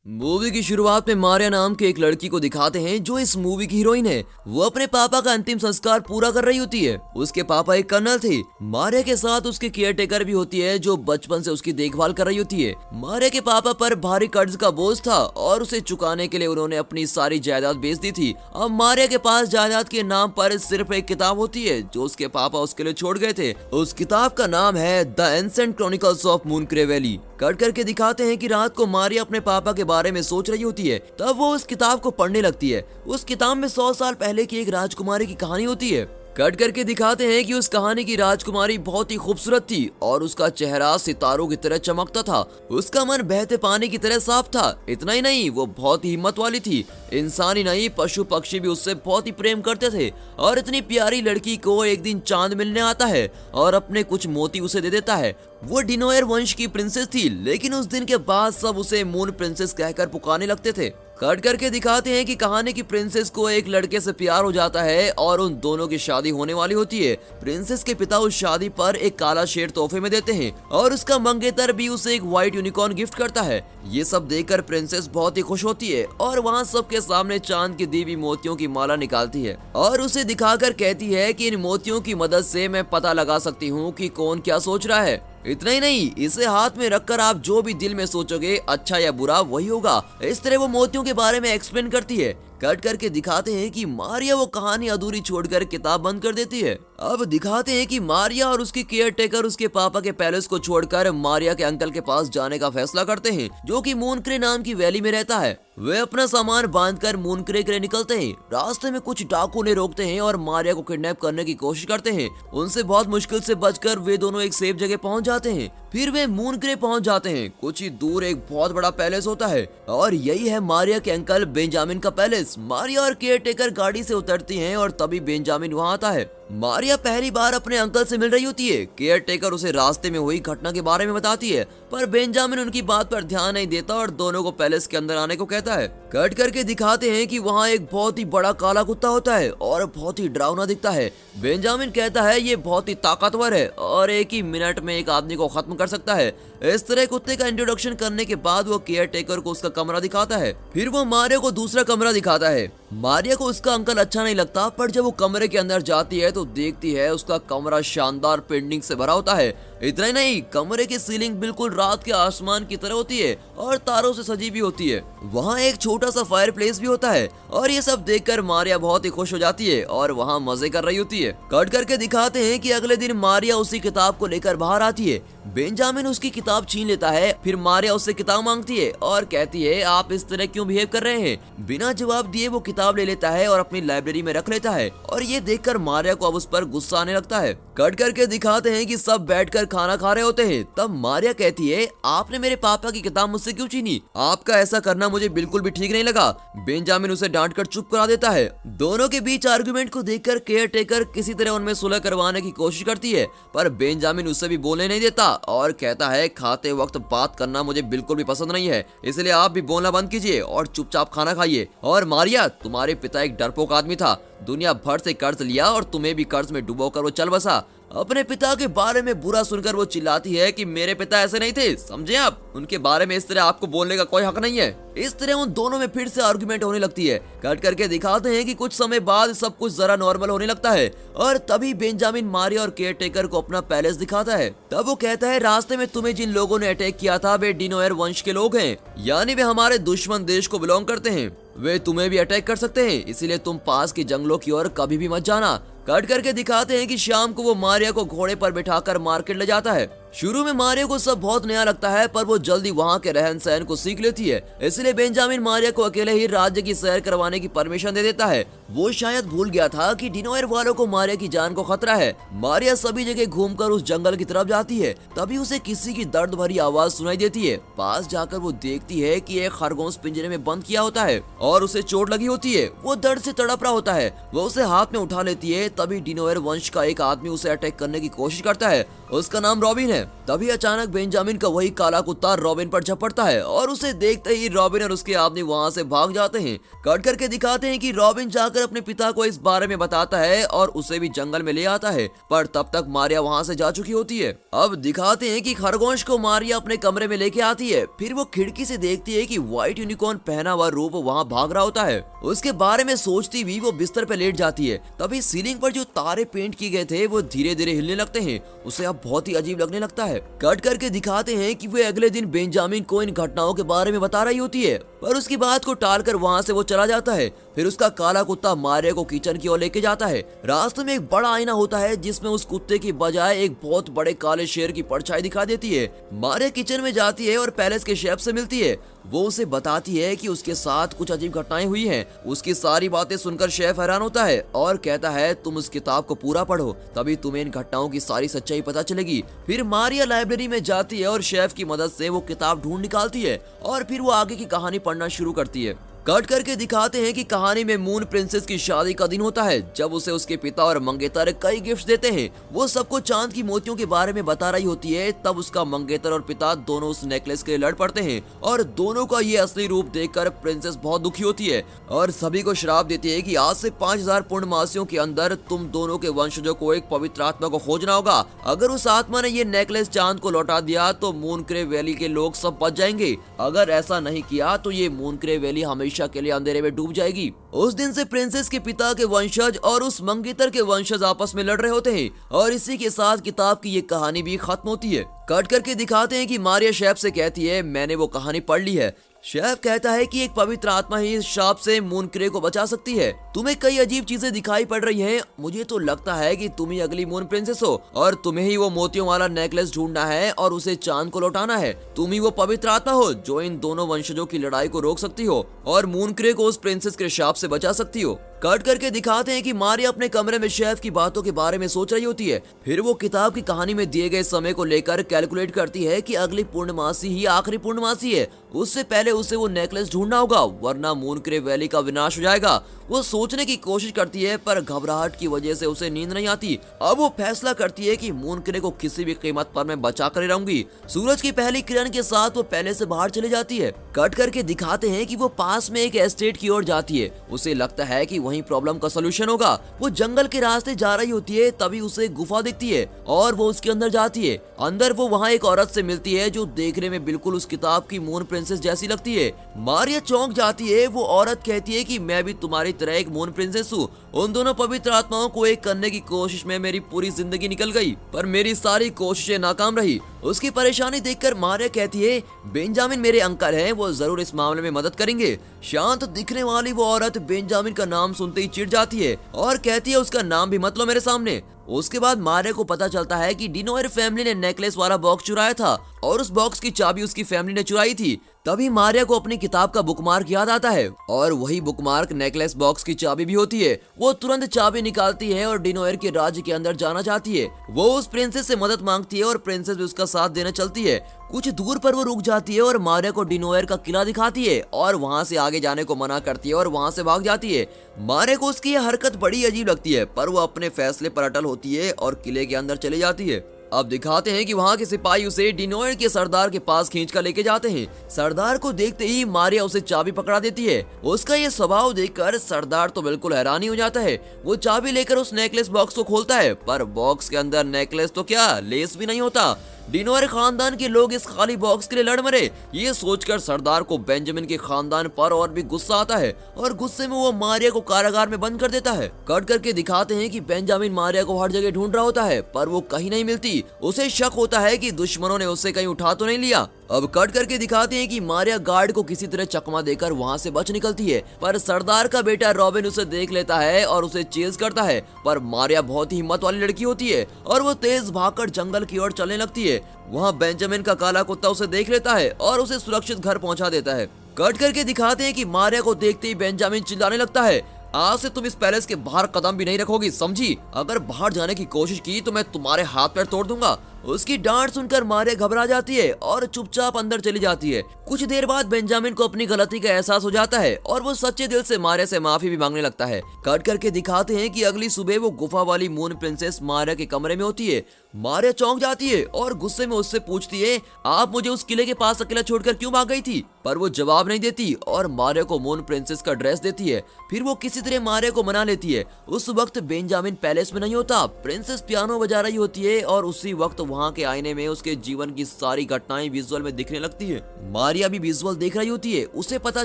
Movie की शुरुआत में मारिया नाम के एक लड़की को दिखाते हैं जो इस मूवी की हीरोइन है। वो अपने पापा का अंतिम संस्कार पूरा कर रही होती है। उसके पापा एक कर्नल थे। मारिया के साथ उसकी केयर टेकर भी होती है जो बचपन से उसकी देखभाल कर रही होती है। मारिया के पापा पर भारी कर्ज का बोझ था और उसे चुकाने के लिए उन्होंने अपनी सारी जायदाद बेच दी थी। अब मारिया के पास जायदाद के नाम पर सिर्फ एक किताब होती है जो उसके पापा उसके लिए छोड़ गए थे। उस किताब का नाम है the ancient chronicles of Mooncray valley. Cut करके दिखाते हैं कि रात को मारिया अपने पापा के बारे में सोच रही होती है, तब वो उस किताब को पढ़ने लगती है। उस किताब में 100 साल पहले की एक राजकुमारी की कहानी होती है। कट करके दिखाते हैं कि उस कहानी की राजकुमारी बहुत ही खूबसूरत थी और उसका चेहरा सितारों की तरह चमकता था। उसका मन बहते पानी की तरह साफ था। इतना ही नहीं, वो बहुत ही हिम्मत वाली थी। इंसान ही नहीं, पशु पक्षी भी उससे बहुत ही प्रेम करते थे। और इतनी प्यारी लड़की को एक दिन चांद मिलने आता है और अपने कुछ मोती उसे दे देता है। वो डिनोयर वंश की प्रिंसेस थी, लेकिन उस दिन के बाद सब उसे मून प्रिंसेस कहकर पुकारने लगते थे। कट करके दिखाते हैं कि कहानी की प्रिंसेस को एक लड़के से प्यार हो जाता है और उन दोनों की शादी होने वाली होती है। प्रिंसेस के पिता उस शादी पर एक काला शेर तोहफे में देते हैं और उसका मंगेतर भी उसे एक व्हाइट यूनिकॉर्न गिफ्ट करता है। ये सब देखकर प्रिंसेस बहुत ही खुश होती है और वहाँ सबके सामने चांद की दी हुई मोतियों की माला निकालती है और उसे दिखाकर कहती है कि इन मोतियों की मदद से मैं पता लगा सकती हूँ कि कौन क्या सोच रहा है। इतना ही नहीं, इसे हाथ में रखकर आप जो भी दिल में सोचोगे, अच्छा या बुरा, वही होगा। इस तरह वो मोतियों के बारे में एक्सप्लेन करती है। कट करके दिखाते हैं कि मारिया वो कहानी अधूरी छोड़कर किताब बंद कर देती है। अब दिखाते हैं कि मारिया और उसकी केयर टेकर उसके पापा के पैलेस को छोड़कर मारिया के अंकल के पास जाने का फैसला करते हैं जो कि मूनक्रे नाम की वैली में रहता है। वे अपना सामान बांधकर मूनक्रे के लिए निकलते हैं। रास्ते में कुछ डाकू उन्हें रोकते हैं और मारिया को किडनैप करने की कोशिश करते हैं। उनसे बहुत मुश्किल से बचकर वे दोनों एक सेफ जगह पहुंच जाते हैं। फिर वे मूनक्रे पहुंच जाते हैं। कुछ ही दूर एक बहुत बड़ा पैलेस होता है और यही है मारिया के अंकल बेंजामिन का पैलेस। मारिया और केयर टेकर गाड़ी से उतरती हैं और तभी बेंजामिन वहां आता है। मारिया पहली बार अपने अंकल से मिल रही होती है। केयर टेकर उसे रास्ते में हुई घटना के बारे में बताती है, पर बेंजामिन उनकी बात पर ध्यान नहीं देता और दोनों को पैलेस के अंदर आने को कहता है। कट करके दिखाते हैं कि वहाँ एक बहुत ही बड़ा काला कुत्ता होता है और बहुत ही डरावना दिखता है। बेंजामिन कहता है ये बहुत ही ताकतवर है और एक ही मिनट में एक आदमी को खत्म कर सकता है। इस तरह कुत्ते का इंट्रोडक्शन करने के बाद वो केयर टेकर को उसका कमरा दिखाता है। फिर वो मारिया को दूसरा कमरा दिखाता है। मारिया को उसका अंकल अच्छा नहीं लगता, पर जब वो कमरे के अंदर जाती है तो देखती है उसका कमरा शानदार पेंटिंग से भरा होता है। इतना ही नहीं, कमरे की सीलिंग बिल्कुल रात के आसमान की तरह होती है और तारों से सजी भी होती है। वहाँ एक छोटा सा फायर प्लेस भी होता है और ये सब देखकर मारिया बहुत ही खुश हो जाती है और वहाँ मजे कर रही होती है। कट करके दिखाते हैं कि अगले दिन मारिया उसी किताब को लेकर बाहर आती है। बेंजामिन उसकी किताब छीन लेता है। फिर मारिया उससे किताब मांगती है और कहती है आप इस तरह क्यों बिहेव कर रहे हैं। बिना जवाब दिए वो किताब ले लेता है और अपनी लाइब्रेरी में रख लेता है और ये देखकर मारिया को अब उस पर गुस्सा आने लगता है। कट करके दिखाते हैं कि सब बैठकर खाना खा रहे होते हैं। तब मारिया कहती है आपने मेरे पापा की किताब मुझसे क्यों छीनी? आपका ऐसा करना मुझे बिल्कुल भी ठीक नहीं लगा। बेंजामिन उसे डांटकर चुप करा देता है। दोनों के बीच आर्गुमेंट को देखकर केयर टेकर किसी तरह उनमें सुलह करवाने की कोशिश करती है, पर बेंजामिन उससे भी बोलने नहीं देता और कहता है खाते वक्त बात करना मुझे बिल्कुल भी पसंद नहीं है, इसलिए आप भी बोलना बंद कीजिए और चुपचाप खाना खाइए। और मारिया, तुम्हारे पिता एक डरपोक आदमी था, दुनिया भर से कर्ज लिया और तुम्हें भी कर्ज में डुबोकर वो चल बसा। अपने पिता के बारे में बुरा सुनकर वो चिल्लाती है कि मेरे पिता ऐसे नहीं थे, समझे आप? उनके बारे में इस तरह आपको बोलने का कोई हक नहीं है। इस तरह उन दोनों में फिर से आर्गुमेंट होने लगती है। कट करके दिखाते हैं कि कुछ समय बाद सब कुछ जरा नॉर्मल होने लगता है और तभी बेंजामिन मारिया और केयर टेकर को अपना पैलेस दिखाता है। तब वो कहता है रास्ते में तुम्हें जिन लोगों ने अटैक किया था वे डिनोयर वंश के लोग हैं, यानी वे हमारे दुश्मन देश को बिलोंग करते हैं। वे तुम्हें भी अटैक कर सकते हैं, इसीलिए तुम पास के जंगलों की ओर कभी भी मत जाना। कट करके दिखाते हैं कि शाम को वो मारिया को घोड़े पर बिठाकर मार्केट ले जाता है। शुरू में मारिया को सब बहुत नया लगता है, पर वो जल्दी वहाँ के रहन सहन को सीख लेती है। इसलिए बेंजामिन मारिया को अकेले ही राज्य की सैर करवाने की परमिशन दे देता है। वो शायद भूल गया था कि डिनोयर वालों को मारिया की जान को खतरा है। मारिया सभी जगह घूमकर उस जंगल की तरफ जाती है। तभी उसे किसी की दर्द भरी आवाज सुनाई देती है। पास जाकर वो देखती है कि एक खरगोश पिंजरे में बंद किया होता है और उसे चोट लगी होती है। वो दर्द से तड़प रहा होता है। वो उसे हाथ में उठा लेती है। तभी डिनोयर वंश का एक आदमी उसे अटैक करने की कोशिश करता है उसका नाम रॉबिन है। तभी अचानक बेंजामिन का वही काला कुत्ता रॉबिन पर झपटता है और उसे देखते ही रॉबिन और उसके आदमी वहाँ से भाग जाते हैं। कट करके दिखाते हैं कि रॉबिन जाकर अपने पिता को इस बारे में बताता है और उसे भी जंगल में ले आता है, पर तब तक मारिया वहाँ से जा चुकी होती है। अब दिखाते हैं कि खरगोश को मारिया अपने कमरे में लेके आती है। फिर वो खिड़की से देखती है कि व्हाइट यूनिकॉर्न पहना हुआ रूप वहाँ भाग रहा होता है। उसके बारे में सोचती हुई वो बिस्तर पे लेट जाती है। तभी सीलिंग पर जो तारे पेंट किए गए थे वो धीरे धीरे हिलने लगते हैं। उसे अब बहुत ही अजीब लगने लगता है। कट करके दिखाते हैं कि वे अगले दिन बेंजामिन को इन घटनाओं के बारे में बता रही होती है, पर उसकी बात को टालकर वहाँ से वो चला जाता है। फिर उसका काला कुत्ता मारिया को किचन की ओर लेके जाता है। रास्ते में एक बड़ा आईना होता है जिसमें उस कुत्ते की बजाय एक बहुत बड़े काले शेर की परछाई दिखा देती है। मारिया किचन में जाती है और पैलेस के शेफ से मिलती है। वो उसे बताती है कि उसके साथ कुछ अजीब घटनाएं हुई हैं। उसकी सारी बातें सुनकर शेफ हैरान होता है और कहता है तुम उस किताब को पूरा पढ़ो, तभी तुम्हें इन घटनाओं की सारी सच्चाई पता चलेगी। फिर मारिया लाइब्रेरी में जाती है और शेफ की मदद से वो किताब ढूंढ निकालती है और फिर वो आगे की कहानी पढ़ना शुरू करती है। कट करके दिखाते हैं कि कहानी में मून प्रिंसेस की शादी का दिन होता है, जब उसे उसके पिता और मंगेतर कई गिफ्ट देते हैं। वो सबको चांद की मोतियों के बारे में बता रही होती है। तब उसका मंगेतर और पिता दोनों उस नेकलेस के लिए लड़ पड़ते हैं और दोनों का ये असली रूप देखकर प्रिंसेस बहुत दुखी होती है और सभी को श्राप देती है कि आज से 5000 पूर्णमासियों के अंदर तुम दोनों के वंशजों को एक पवित्र आत्मा को खोजना होगा। अगर उस आत्मा ने ये नेकलेस चांद को लौटा दिया तो मूनक्रे वैली के लोग सब बच जाएंगे। अगर ऐसा नहीं किया तो ये मूनक्रे वैली हमेशा के लिए अंधेरे में डूब जाएगी। उस दिन से प्रिंसेस के पिता के वंशज और उस मंगेतर के वंशज आपस में लड़ रहे होते हैं और इसी के साथ किताब की ये कहानी भी खत्म होती है। कट करके दिखाते हैं कि मारिया शेफ से कहती है मैंने वो कहानी पढ़ ली है। शेफ कहता है कि एक पवित्र आत्मा ही इस शाप से मूनक्रे को बचा सकती है। तुम्हें कई अजीब चीजें दिखाई पड़ रही हैं। मुझे तो लगता है कि तुम ही अगली मून प्रिंसेस हो और तुम्हें ही वो मोतियों वाला नेकलेस ढूंढना है और उसे चांद को लौटाना है। तुम ही वो पवित्र आत्मा हो जो इन दोनों वंशजों की लड़ाई को रोक सकती हो और मूनक्रे को उस प्रिंसेस के शाप से बचा सकती हो। कट करके दिखाते हैं कि मारिया अपने कमरे में शेफ की बातों के बारे में सोच रही होती है। फिर वो किताब की कहानी में दिए गए समय को लेकर कैलकुलेट करती है कि अगली पूर्णमासी ही आखिरी पूर्णमासी है। उससे पहले उसे वो नेकलेस ढूंढना होगा वरना मूनक्रे वैली का विनाश हो जाएगा। वो सोचने की कोशिश करती है पर घबराहट की वजह से उसे नींद नहीं आती। अब वो फैसला करती है कि मूनक्रे को किसी भी कीमत पर मैं बचा कर रहूंगी। सूरज की पहली किरण के साथ वो पहले से बाहर चली जाती है। कट करके दिखाते हैं कि वो पास में एक एस्टेट की ओर जाती है। उसे लगता है कि वहीं प्रॉब्लम का सलूशन होगा। वो जंगल के रास्ते जा रही होती है, तभी उसे गुफा दिखती है और वो उसके अंदर जाती है। अंदर वो वहाँ एक औरत से मिलती है जो देखने में बिल्कुल उस किताब की मून प्रिंसेस जैसी लगती है। मारिया चौंक जाती है। वो औरत कहती है कि मैं भी तुम्हारी तरह एक मून प्रिंसेस हूँ। उन दोनों पवित्र आत्माओं को एक करने की कोशिश में मेरी पूरी जिंदगी निकल गई, पर मेरी सारी कोशिशें नाकाम रही। उसकी परेशानी देखकर मारिया कहती है बेंजामिन मेरे अंकल हैं, वो जरूर इस मामले में मदद करेंगे। शांत दिखने वाली वो औरत बेंजामिन का नाम सुनते ही चिढ़ जाती है और कहती है उसका नाम भी मत लो मेरे सामने। उसके बाद मारिया को पता चलता है कि डिनोयर फैमिली ने नेकलेस वाला बॉक्स चुराया था और उस बॉक्स की चाबी उसकी फैमिली ने चुराई थी। तभी मारिया को अपनी किताब का बुकमार्क याद आता है और वही बुकमार्क नेकलेस बॉक्स की चाबी भी होती है। वो तुरंत चाबी निकालती है और डिनोयर के राज्य के अंदर जाना चाहती है। वो उस प्रिंसेस से मदद मांगती है और प्रिंसेस भी उसका साथ देना चलती है। कुछ दूर पर वो रुक जाती है और मारिया को डिनोयर का किला दिखाती है और वहाँ से आगे जाने को मना करती है और वहाँ से भाग जाती है। मारिया को उसकी यह हरकत बड़ी अजीब लगती है, पर वो अपने फैसले पर अटल होती है और किले के अंदर चली जाती है। अब दिखाते हैं कि वहाँ के सिपाही उसे डिनोयर के सरदार के पास खींच कर लेके जाते हैं। सरदार को देखते ही मारिया उसे चाबी पकड़ा देती है। उसका ये स्वभाव देखकर सरदार तो बिल्कुल हैरान ही हो जाता है। वो चाबी लेकर उस नेकलेस बॉक्स को खोलता है, पर बॉक्स के अंदर नेकलेस तो क्या लेस भी नहीं होता। डिनोयर खानदान के लोग इस खाली बॉक्स के लिए लड़ मरे। ये सोचकर सरदार को बेंजामिन के खानदान पर और भी गुस्सा आता है और गुस्से में वो मारिया को कारागार में बंद कर देता है। कट करके दिखाते हैं कि बेंजामिन मारिया को हर जगह ढूंढ रहा होता है, पर वो कहीं नहीं मिलती। उसे शक होता है कि दुश्मनों ने उसे कहीं उठा तो नहीं लिया। अब कट करके दिखाते हैं कि मारिया गार्ड को किसी तरह चकमा देकर वहाँ से बच निकलती है, पर सरदार का बेटा रॉबिन उसे देख लेता है और उसे चेज करता है। पर मारिया बहुत ही हिम्मत वाली लड़की होती है और वो तेज भागकर जंगल की ओर चलने लगती है। वहाँ बेंजामिन का काला कुत्ता उसे देख लेता है और उसे सुरक्षित घर पहुँचा देता है। कट करके दिखाते हैं कि मारिया को देखते ही बेंजामिन चिल्लाने लगता है आज से तुम इस पैलेस के बाहर कदम भी नहीं रखोगी, समझी? अगर बाहर जाने की कोशिश की तो मैं तुम्हारे हाथ पैर तोड़ दूंगा। उसकी डांट सुनकर मारिया घबरा जाती है और चुपचाप अंदर चली जाती है। कुछ देर बाद बेंजामिन को अपनी गलती का एहसास हो जाता है और वो सच्चे दिल से मारिया से माफी भी मांगने लगता है। कट करके दिखाते हैं कि अगली सुबह वो गुफा वाली मून प्रिंसेस मारिया के कमरे में होती है। मारिया चौंक जाती है और गुस्से में उससे पूछती है, आप मुझे उस किले के पास अकेला छोड़कर क्यों भाग गई थी? पर वो जवाब नहीं देती और मारिया को मून प्रिंसेस का ड्रेस देती है। फिर वो किसी तरह मारिया को मना लेती है। उस वक्त बेंजामिन पैलेस में नहीं होता, प्रिंसेस पियानो बजा रही होती है और उसी वक्त वहाँ के आईने में उसके जीवन की सारी घटनाएं विजुअल में दिखने लगती है। मारिया भी विजुअल देख रही होती है। उसे पता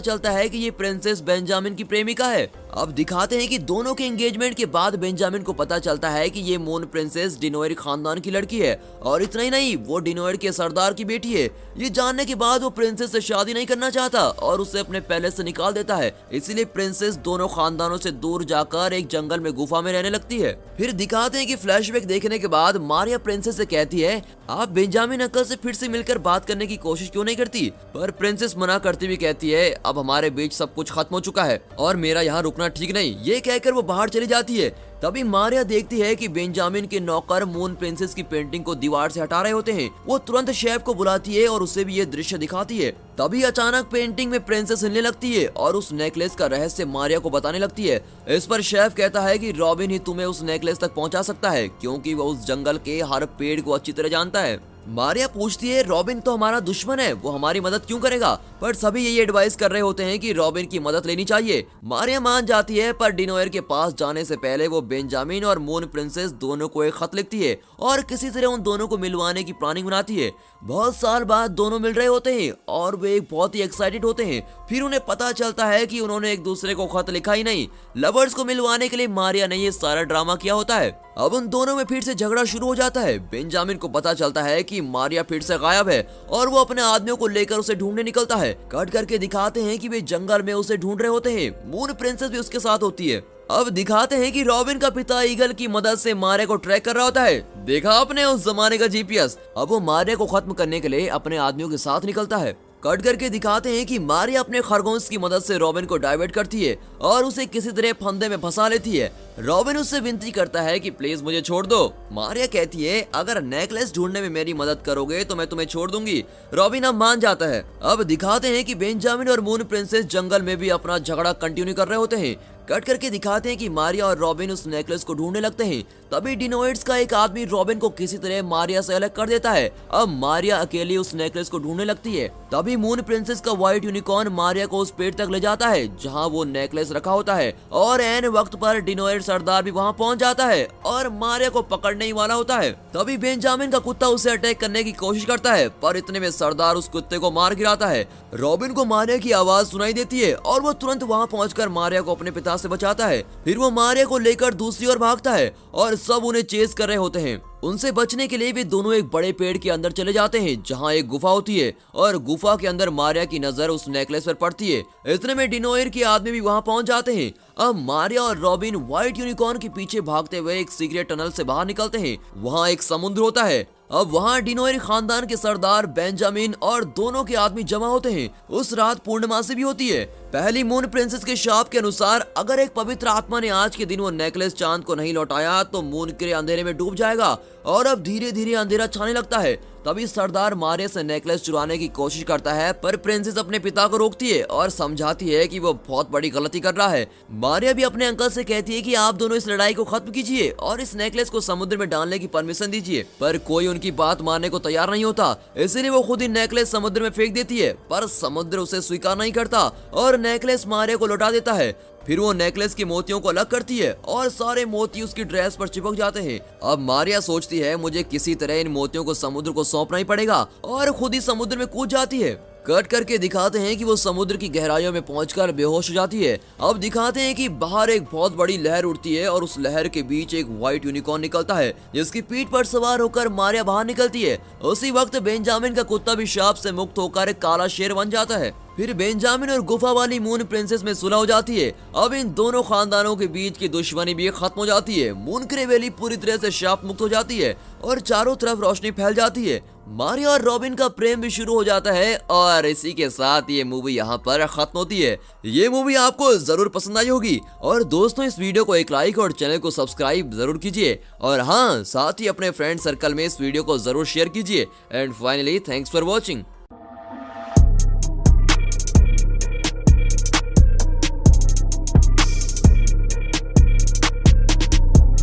चलता है कि ये प्रिंसेस बेंजामिन की प्रेमिका है। अब दिखाते हैं कि दोनों के एंगेजमेंट के बाद बेंजामिन को पता चलता है कि ये मून प्रिंसेस डिनोयर खानदान की लड़की है और इतना ही नहीं, वो डिनोयर के सरदार की बेटी है। ये जानने के बाद वो प्रिंसेस से शादी नहीं करना चाहता और उसे अपने पैलेस से निकाल देता है। इसीलिए प्रिंसेस दोनों खानदानों से दूर जाकर एक जंगल में गुफा में रहने लगती है। फिर दिखाते हैं कि फ्लैशबैक देखने के बाद मारिया प्रिंसेस से कहती है, आप बेंजामिन अंकल से फिर से मिलकर बात करने की कोशिश क्यों नहीं करती? पर प्रिंसेस मना करती हुई कहती है, अब हमारे बीच सब कुछ खत्म हो चुका है और मेरा यहाँ रुकना ठीक नहीं। ये कहकर वो बाहर चली जाती है। तभी मारिया देखती है कि बेंजामिन के नौकर मून प्रिंसेस की पेंटिंग को दीवार से हटा रहे होते हैं। वो तुरंत शेफ को बुलाती है और उसे भी ये दृश्य दिखाती है। तभी अचानक पेंटिंग में प्रिंसेस हिलने लगती है और उस नेकलेस का रहस्य मारिया को बताने लगती है। इस पर शेफ कहता है कि रॉबिन ही तुम्हें उस नेकलेस तक पहुंचा सकता है, क्योंकि वो उस जंगल के हर पेड़ को अच्छी तरह जानता है। मारिया पूछती है, रॉबिन तो हमारा दुश्मन है, वो हमारी मदद क्यों करेगा? पर सभी यही एडवाइस कर रहे होते हैं कि रॉबिन की मदद लेनी चाहिए। मारिया मान जाती है, पर डिनोयर के पास जाने से पहले वो बेंजामिन और मून प्रिंसेस दोनों को एक खत लिखती है और किसी तरह उन दोनों को मिलवाने की प्लानिंग बनाती है। बहुत साल बाद दोनों मिल रहे होते हैं और वे बहुत ही एक्साइटेड होते हैं। फिर उन्हें पता चलता है कि उन्होंने एक दूसरे को खत लिखा ही नहीं, लवर्स को मिलवाने के लिए मारिया ने ये सारा ड्रामा किया होता है। अब उन दोनों में फिर से झगड़ा शुरू हो जाता है। बेंजामिन को पता चलता है कि मारिया फिर से गायब है और वो अपने आदमियों को लेकर उसे ढूंढने निकलता है। कट करके दिखाते हैं कि वे जंगल में उसे ढूंढ रहे होते हैं। मून प्रिंसेस भी उसके साथ होती है। अब दिखाते हैं कि रॉबिन का पिता ईगल की मदद से मारिया को ट्रैक कर रहा होता है। देखा आपने उस जमाने का जीपीएस। अब वो मारिया को खत्म करने के लिए अपने आदमियों के साथ निकलता है। कट करके दिखाते हैं कि मारिया अपने खरगोश की मदद से रॉबिन को डाइवर्ट करती है और उसे किसी तरह फंदे में फंसा लेती है। रॉबिन उससे विनती करता है कि प्लीज मुझे छोड़ दो। मारिया कहती है, अगर नेकलेस ढूंढने में मेरी मदद करोगे तो मैं तुम्हें छोड़ दूंगी। रॉबिन अब मान जाता है। अब दिखाते हैं कि बेंजामिन और मून प्रिंसेस जंगल में भी अपना झगड़ा कंटिन्यू कर रहे होते हैं। कट करके दिखाते हैं कि मारिया और रॉबिन उस नेकलेस को ढूंढने लगते हैं। तभी डिनोइड्स का एक आदमी रॉबिन को किसी तरह मारिया से अलग कर देता है। अब मारिया अकेली उस नेकलेस को ढूंढने लगती है। तभी मून प्रिंसेस का व्हाइट यूनिकॉर्न मारिया को उस पेड़ तक ले जाता है जहां वो नेकलेस रखा होता है और एन वक्त पर डिनोइड सरदार भी वहां पहुंच जाता है और मारिया को पकड़ने ही वाला होता है। तभी बेंजामिन का कुत्ता उसे अटैक करने की कोशिश करता है, पर इतने में सरदार उस कुत्ते को मार गिराता है। रॉबिन को मारिया की आवाज सुनाई देती है और वो तुरंत वहां पहुंचकर मारिया को अपने पिता से बचाता है। फिर वो मारिया को लेकर दूसरी ओर भागता है और सब उन्हें चेस कर रहे होते हैं। उनसे बचने के लिए वे दोनों एक बड़े पेड़ के अंदर चले जाते हैं जहां एक गुफा होती है और गुफा के अंदर मारिया की नजर उस नेकलेस पर पड़ती है। इतने में डिनोयर के आदमी भी वहां पहुंच जाते हैं। अब मारिया और रॉबिन व्हाइट यूनिकॉर्न के पीछे भागते हुए एक सीक्रेट टनल से बाहर निकलते हैं। वहां एक समुद्र होता है। अब वहां डिनोयर खानदान के सरदार बेंजामिन और दोनों के आदमी जमा होते हैं। उस रात पूर्णमासी भी होती है। पहली मून प्रिंसेस के शाप के अनुसार अगर एक पवित्र आत्मा ने आज के दिन वो नेकलेस चांद को नहीं लौटाया तो मून के अंधेरे में डूब जाएगा और अब धीरे धीरे अंधेरा छाने लगता है। तभी सरदार मारिया से नेकलेस चुराने की कोशिश करता है, पर प्रिंसेस अपने पिता को रोकती है और समझाती है कि वो बहुत बड़ी गलती कर रहा है। मारिया भी अपने अंकल से कहती है कि आप दोनों इस लड़ाई को खत्म कीजिए और इस नेकलेस को समुद्र में डालने की परमिशन दीजिए, पर कोई उनकी बात मानने को तैयार नहीं होता। इसीलिए वो खुद ही नेकलेस समुद्र में फेंक देती है, पर समुद्र उसे स्वीकार नहीं करता और नेकलेस मारिया को लौटा देता है। फिर वो नेकलेस के मोतियों को अलग करती है और सारे मोती उसकी ड्रेस पर चिपक जाते हैं। अब मारिया सोचती है मुझे किसी तरह इन मोतियों को समुद्र को सौंपना ही पड़ेगा और खुद ही समुद्र में कूद जाती है। कट करके दिखाते हैं कि वो समुद्र की गहराइयों में पहुंचकर बेहोश हो जाती है। अब दिखाते हैं कि बाहर एक बहुत बड़ी लहर उठती है और उस लहर के बीच एक व्हाइट यूनिकॉर्न निकलता है जिसकी पीठ पर सवार होकर मारिया बाहर निकलती है। उसी वक्त बेंजामिन का कुत्ता भी शाप से मुक्त होकर एक काला शेर बन जाता है। फिर बेंजामिन और गुफा वाली मून प्रिंसेस में सुलह हो जाती है। अब इन दोनों खानदानों के बीच की दुश्मनी भी खत्म हो जाती है। मूनक्रे वैली पूरी तरह से शाप मुक्त हो जाती है और चारों तरफ रोशनी फैल जाती है। मारिया और रॉबिन का प्रेम भी शुरू हो जाता है और इसी के साथ ये मूवी यहाँ पर खत्म होती है। ये मूवी आपको जरूर पसंद आई होगी और दोस्तों इस वीडियो को एक लाइक और चैनल को सब्सक्राइब जरूर कीजिए और हाँ साथ ही अपने फ्रेंड सर्कल में इस वीडियो को जरूर शेयर कीजिए। And finally thanks for watching.